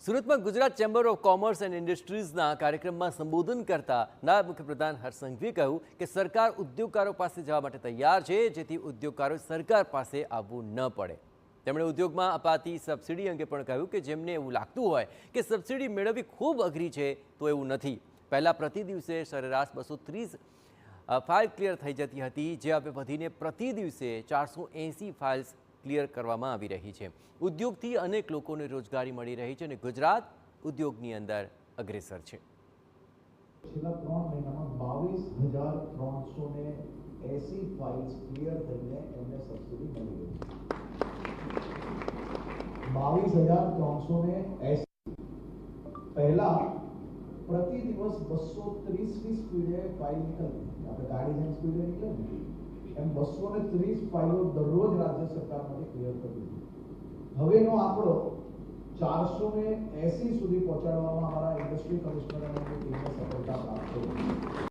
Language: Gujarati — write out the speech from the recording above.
સુરતમાં Gujarat Chamber of Commerce and ઇન્ડસ્ટ્રીઝના કાર્યક્રમમાં સંબોધન કરતા નાયબ મુખ્યપ્રધાન હર્ષ સંઘવીએ કહ્યું કે સરકાર ઉદ્યોગકારો પાસે જવા માટે તૈયાર છે, જેથી ઉદ્યોગકારો સરકાર પાસે આવવું ન પડે। તેમણે ઉદ્યોગમાં અપાતી સબસિડી અંગે પણ કહ્યું કે જેમને એવું લાગતું હોય કે સબસિડી મેળવવી ખૂબ અઘરી છે, તો એવું નથી। પહેલાં પ્રતિ દિવસે સરેરાશ 230 ફાઇલ ક્લિયર થઈ જતી હતી, જે હવે વધીને પ્રતિ દિવસે 480 ફાઇલ્સ ક્લિયર કરવામાં આવી રહી છે। ઉદ્યોગથી અનેક લોકોને રોજગારી મળી રહી છે અને ગુજરાત ઉદ્યોગની અંદર અગ્રેસર છે। છેલ્લા 3 મહિનામાં 22,380 ફાઇલ્સ ક્લિયર થઈને એમને સબસિડી મળી ગઈ છે। 22,380 પહેલા પ્રતિ દિવસ 230 સ્પીડે ફાઇલ નીકળતી, આપણે ગાડી જેમ સ્પીડે નીકળે એમ 230 ફાઇલો દરરોજ રાજ્ય સરકારમાંથી ક્લિયર થતી હતી। હવેનો આંકડો 480 સુધી પહોંચાડવામાં અમારા ઇન્ડસ્ટ્રી કમિશનર અને ટીમને